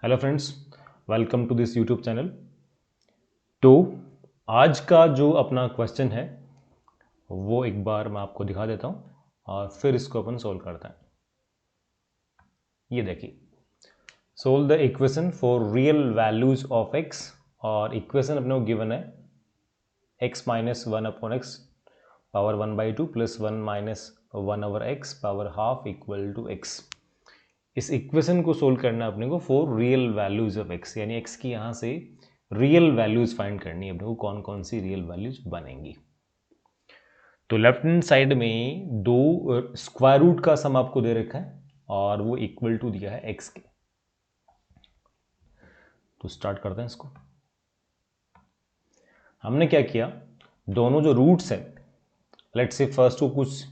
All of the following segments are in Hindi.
Hello friends, welcome to this YouTube channel. तो आज का जो अपना क्वेश्चन है वो एक बार मैं आपको दिखा देता हूँ और फिर इसको अपन सोल्व करते हैं। ये देखिए, solve the equation for real values of x. और इक्वेशन अपने को गिवन है x minus one upon x power 1/2 plus 1 minus 1/x power half equal to x। इस इक्वेशन को सोल्व करना है अपने को for real values of x, यानी x की यहाँ से रियल वैल्यूज फाइंड करनी है अपने को, कौन कौन सी रियल वैल्यूज बनेंगी। तो लेफ्ट हैंड साइड में दो स्क्वायर रूट का सम आपको दे रखा है और वो इक्वल टू दिया है x के। तो स्टार्ट करते हैं इसको। हमने क्या किया, दोनों जो रूट्स हैं, लेट्स से फर्स्ट को कुछ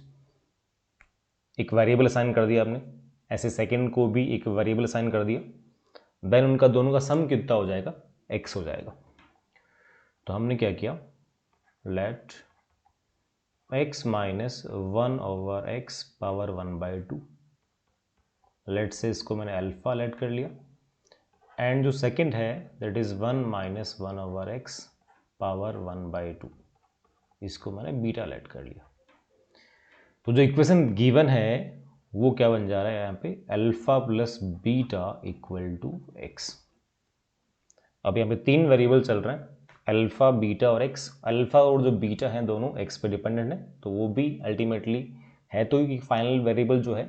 एक वेरिएबल असाइन कर दिया आपने, ऐसे सेकंड को भी एक वेरिएबल असाइन कर दिया, देन उनका दोनों का सम कितना हो जाएगा, x हो जाएगा। तो हमने क्या किया, let x minus 1/x power 1/2, let से इसको मैंने अल्फा लेट कर लिया, एंड जो सेकंड है that is 1 minus 1/x power 1/2, इसको मैंने बीटा लेट कर लिया। तो जो इक्वेशन गिवन है वो क्या बन जा रहा है यहाँ पे, alpha plus beta equal to x. अब यहाँ पे तीन वेरिएबल चल रहे हैं, अल्फा बीटा और एक्स। अल्फा और जो बीटा हैं दोनों एक्स पे डिपेंडेंट है, तो वो भी अल्टीमेटली है तो फाइनल वेरिएबल जो है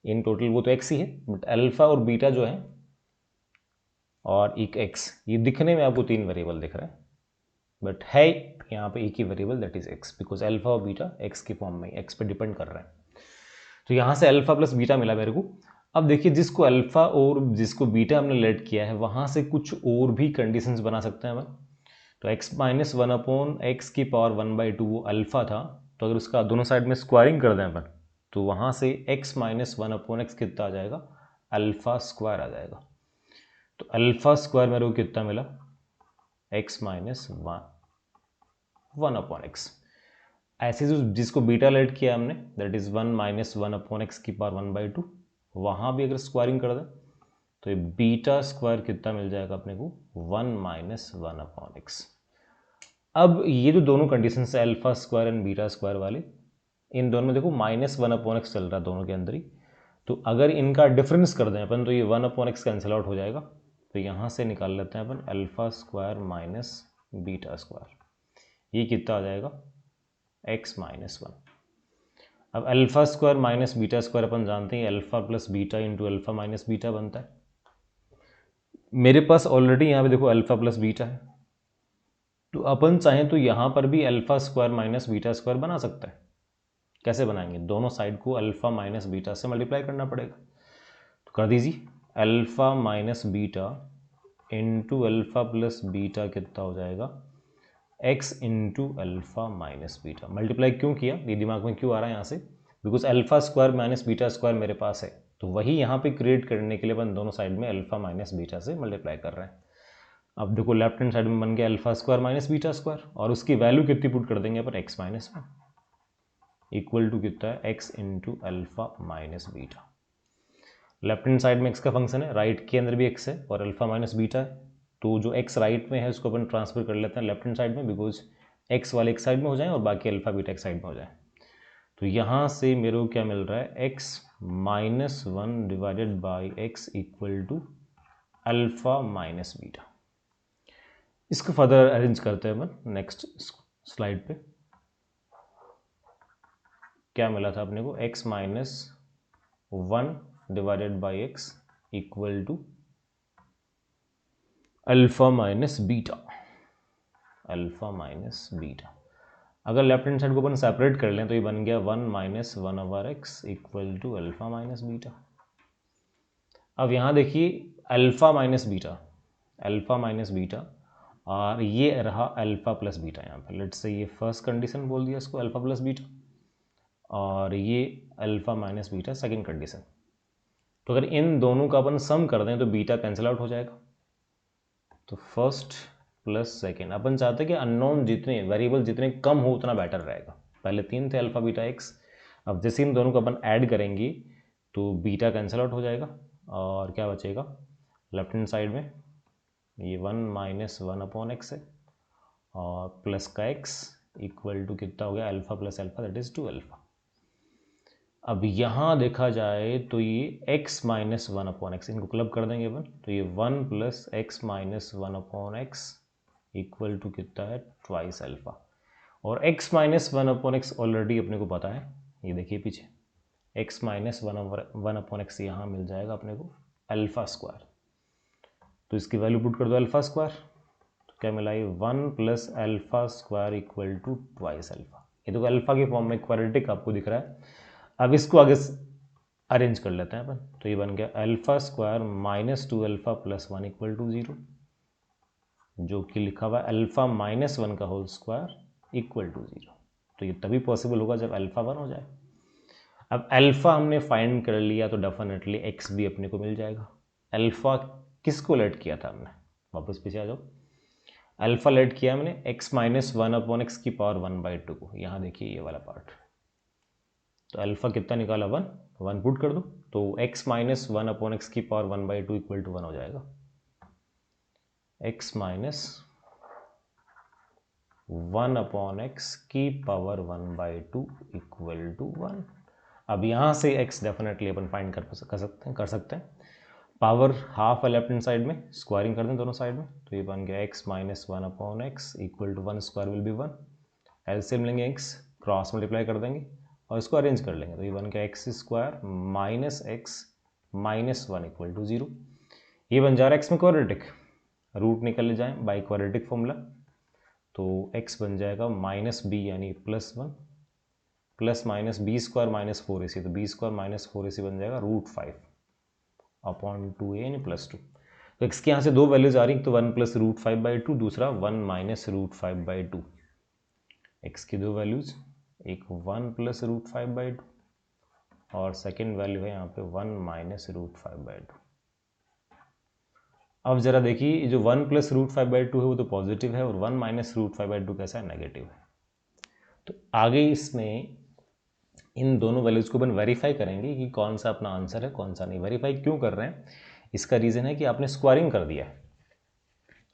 इन टोटल वो तो एक्स ही है, बट अल्फा और बीटा जो है और एक एक्स, ये दिखने में आपको तीन वेरिएबल दिख रहे हैं, बट है यहाँ पे एक ही variable that is x, because alpha और बीटा एक्स के फॉर्म में एक्स पे डिपेंड कर रहे हैं। तो यहाँ से अल्फा प्लस बीटा मिला मेरे को। अब देखिए, जिसको अल्फा और जिसको बीटा हमने लेट किया है वहाँ से कुछ और भी कंडीशंस बना सकते हैं अपन। तो x माइनस 1 अपॉन एक्स की पावर 1/2 वो अल्फा था, तो अगर उसका दोनों साइड में स्क्वायरिंग कर दें अपन, तो वहाँ से x माइनस 1 अपॉन एक्स कितना आ जाएगा, अल्फा स्क्वायर आ जाएगा। तो अल्फा स्क्वायर मेरे को कितना मिला, x माइनस 1 अपॉन एक्स। ऐसे जो जिसको बीटा लेट किया हमने that is 1 minus 1 upon x की पावर 1/2, वहाँ भी अगर स्क्वायरिंग कर दें तो ये बीटा स्क्वायर कितना मिल जाएगा अपने को, 1 माइनस 1 अपॉन एक्स। अब ये जो दोनों कंडीशन है alpha square and beta square वाले, इन दोनों में देखो माइनस 1 अपॉन एक्स चल रहा है दोनों के अंदर ही, तो अगर इनका डिफरेंस कर दें अपन तो ये 1 अपॉन एक्स कैंसिल आउट हो जाएगा। तो यहाँ से निकाल लेते हैं अपन alpha square minus beta square, ये कितना आ जाएगा, x माइनस 1। अब alpha square minus beta square अपन जानते हैं alpha plus beta into alpha minus beta बनता है। मेरे पास ऑलरेडी यहाँ पे देखो अल्फा प्लस बीटा है, तो अपन चाहें तो यहाँ पर भी alpha square minus beta square बना सकते हैं। कैसे बनाएंगे, दोनों साइड को अल्फा माइनस बीटा से मल्टीप्लाई करना पड़ेगा। तो कर दीजिए, alpha minus beta into alpha plus beta कितना हो जाएगा, x into alpha minus beta. Multiply क्यों किया, ये दिमाग में क्यों आ रहा है यहाँ से, because alpha square minus beta square मेरे पास है, तो वही यहाँ पे क्रिएट करने के लिए अपन दोनों साइड में अल्फा माइनस बीटा से मल्टीप्लाई कर रहे हैं। अब देखो लेफ्ट हैंड साइड में बन गया alpha square minus beta square, और उसकी वैल्यू कितनी पुट कर देंगे अपन, x माइनस 1 इक्वल टू कितना है, x into alpha minus beta. Left hand side में x का फंक्शन है, राइट के अंदर भी x है और अल्फा माइनस बीटा है, तो जो x राइट में है उसको अपन ट्रांसफर कर लेते हैं लेफ्ट हैंड साइड में, बिकॉज x वाले एक साइड में हो जाए और बाकी अल्फा बीटा एक साइड में हो जाए। तो यहाँ से मेरे को क्या मिल रहा है, x minus 1 divided by x equal to alpha minus beta. इसको फर्दर अरेंज करते हैं अपन नेक्स्ट स्लाइड पे। क्या मिला था अपने को, x minus 1 divided by x equal to alpha minus beta, alpha minus beta. अगर लेफ्ट हैंड साइड को अपन सेपरेट कर लें तो ये बन गया 1 minus 1/x equal to alpha minus beta. अब यहाँ देखिए alpha minus beta, alpha minus beta, और ये रहा अल्फा प्लस बीटा। यहाँ पे लेट्स से ये फर्स्ट कंडीशन बोल दिया इसको अल्फा प्लस बीटा, और ये alpha minus beta second condition. तो अगर इन दोनों का अपन सम कर दें तो बीटा कैंसिल आउट हो जाएगा। तो फर्स्ट प्लस सेकेंड, अपन चाहते हैं कि अननोन जितने वेरिएबल जितने कम हो उतना बेटर रहेगा। पहले तीन थे अल्फा बीटा एक्स, अब जैसे इन दोनों को अपन ऐड करेंगे तो बीटा कैंसिल आउट हो जाएगा और क्या बचेगा, लेफ्ट हैंड साइड में ये 1 माइनस 1/x है और प्लस का x इक्वल टू कितना हो गया alpha plus alpha that is 2 alpha. अब यहाँ देखा जाए तो ये x माइनस 1/x, इनको क्लब कर देंगे अपन, तो ये 1 plus x minus 1/x equal to कितना है ट्वाइस अल्फा। और x माइनस 1/x ऑलरेडी अपने को पता है, ये देखिए पीछे x माइनस 1/x यहाँ मिल जाएगा अपने को अल्फा स्क्वायर। तो इसकी वैल्यू पुट कर दो अल्फा स्क्वायर, तो क्या मिला ये 1 plus alpha square equal to twice alpha. ये तो अल्फा के फॉर्म में क्वाड्रेटिक आपको दिख रहा है। अब इसको आगे अरेंज कर लेते हैं अपन, तो ये बन गया alpha square minus 2 alpha plus 1 equal to 0, जो कि लिखा हुआ अल्फा माइनस 1 का होल स्क्वायर इक्वल टू 0। तो ये तभी पॉसिबल होगा जब अल्फा 1 हो जाए। अब अल्फा हमने फाइंड कर लिया तो डेफिनेटली एक्स भी अपने को मिल जाएगा। अल्फा किसको लेट किया था हमने, वापस पीछे आ जाओ, अल्फा लेट किया हमने x माइनस 1/x की पावर 1/2 को। यहाँ देखिए ये वाला पार्ट, तो अल्फा कितना निकाला 1 पुट कर दो, तो x माइनस 1/x की पावर 1/2 इक्वल टू 1 हो जाएगा। x माइनस 1/x की पावर 1/2 इक्वल टू 1। अब यहाँ से x डेफिनेटली अपन फाइंड कर सकते हैं। पावर हाफ है लेफ्ट हैंड साइड में, स्क्वायरिंग कर दें दोनों साइड में, तो ये बन गया x minus 1/x equal to 1 square will be 1। LCM लेंगे x, क्रॉस मल्टीप्लाई कर देंगे और इसको अरेंज कर लेंगे, तो ये बन गया x square minus x minus 1 equal to 0। ये बन जा रहा है x में क्वाड्रेटिक, रूट निकल जाए बाई क्वाड्रेटिक फॉर्मूला, तो x बन जाएगा माइनस b यानी plus 1 plus minus B square minus 4ac, तो बी स्क्वायर माइनस 4ac बन जाएगा √5/2a यानी प्लस 2। तो x की यहाँ से दो वैल्यूज आ रही, तो 1 प्लस √5/2, दूसरा 1 माइनस √5/2। x की दो वैल्यूज, एक 1 प्लस √5/2 और सेकेंड वैल्यू है यहाँ पे 1 माइनस √5/2। अब जरा देखिए जो 1 प्लस √5/2 है वो तो पॉजिटिव है और 1 माइनस √5/2 कैसा है, नेगेटिव है। तो आगे इसमें इन दोनों वैल्यूज़ को अपन वेरीफाई करेंगे कि कौन सा अपना आंसर है कौन सा नहीं। वेरीफाई क्यों कर रहे हैं, इसका रीज़न है कि आपने स्क्वायरिंग कर दिया है,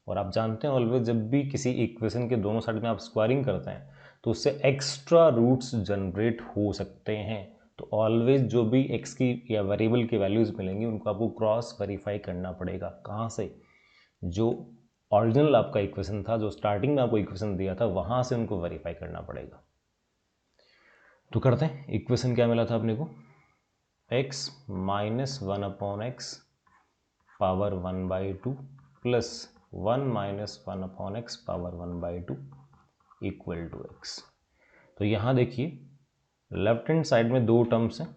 और आप जानते हैं ऑलवेज जब भी किसी इक्वेशन के दोनों साइड में आप स्क्वायरिंग करते हैं तो उससे एक्स्ट्रा रूट्स जनरेट हो सकते हैं। तो ऑलवेज जो भी एक्स की या वेरिएबल की वैल्यूज़ मिलेंगी उनको आपको क्रॉस वेरीफाई करना पड़ेगा। कहाँ से, जो ओरिजिनल आपका इक्वेशन था, जो स्टार्टिंग में आपको इक्वेशन दिया था, वहाँ से उनको वेरीफाई करना पड़ेगा। तो करते हैं, इक्वेशन क्या मिला था अपने को, x minus 1/x power 1/2 plus 1 minus 1/x power 1/2 equal to x। तो यहाँ देखिए लेफ्ट हैंड साइड में दो टर्म्स हैं,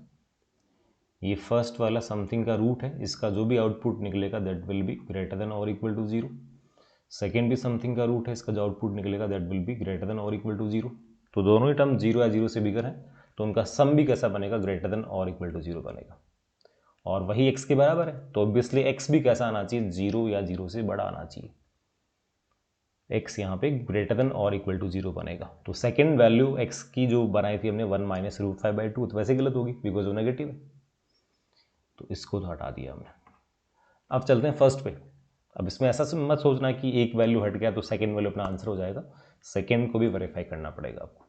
ये फर्स्ट वाला समथिंग का रूट है, इसका जो भी आउटपुट निकलेगा that will be greater than और इक्वल टू 0। सेकेंड भी समथिंग का रूट है, इसका जो आउटपुट निकलेगा that will be greater than और इक्वल टू 0। तो दोनों ही टर्म 0 या 0 से बिगर है, तो उनका सम भी कैसा बनेगा, ग्रेटर देन और इक्वल टू 0 बनेगा, और वही x के बराबर है, तो ऑब्वियसली x भी कैसा आना चाहिए, 0 या 0 से बड़ा आना चाहिए। x यहाँ पे ग्रेटर देन और इक्वल टू 0 बनेगा। तो सेकेंड वैल्यू x की जो बनाई थी हमने 1 माइनस √5/2, तो वैसे गलत होगी बिकॉज वो नेगेटिव है, तो इसको तो हटा दिया हमने। अब चलते हैं फर्स्ट पे। अब इसमें ऐसा मत सोचना कि एक वैल्यू हट गया तो सेकेंड वैल्यू अपना आंसर हो जाएगा, सेकेंड को भी वेरीफाई करना पड़ेगा आपको।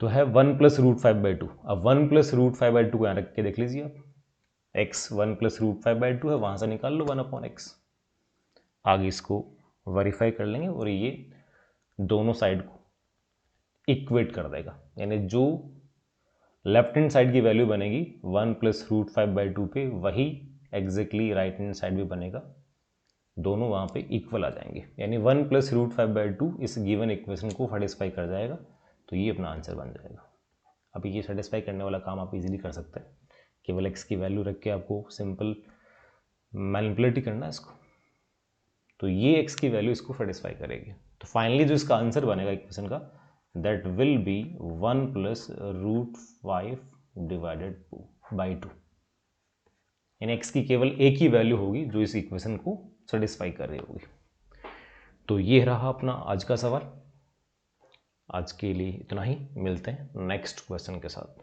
तो है 1 प्लस √5/2। अब 1 प्लस √5/2 को यहाँ रख के देख लीजिए आप, x 1 प्लस √5/2 है, वहाँ से निकाल लो 1/x। आगे इसको वेरीफाई कर लेंगे और ये दोनों साइड को इक्वेट कर देगा, यानी जो लेफ्ट हैंड साइड की वैल्यू बनेगी 1 प्लस √5/2 पे, वही एग्जैक्टली राइट हैंड साइड भी बनेगा, दोनों वहाँ पे इक्वल आ जाएंगे, यानी 1 प्लस √5/2 इस गिवन इक्वेशन को सेटिस्फाई कर जाएगा, तो ये अपना आंसर बन जाएगा। अब ये सेटिस्फाई करने वाला काम आप इजीली कर सकते हैं, केवल x की वैल्यू रख के आपको सिंपल मैनिपुलेट ही करना है इसको, तो ये x की वैल्यू इसको सेटिस्फाई करेगी। तो फाइनली जो इसका आंसर बनेगा इक्वेशन का, that will be 1 plus √5 divided by 2, यानी x की केवल एक ही वैल्यू होगी जो इस इक्वेशन को सेटिस्फाई कर रही होगी। तो ये रहा अपना आज का सवाल। आज के लिए इतना ही, मिलते हैं नेक्स्ट क्वेश्चन के साथ।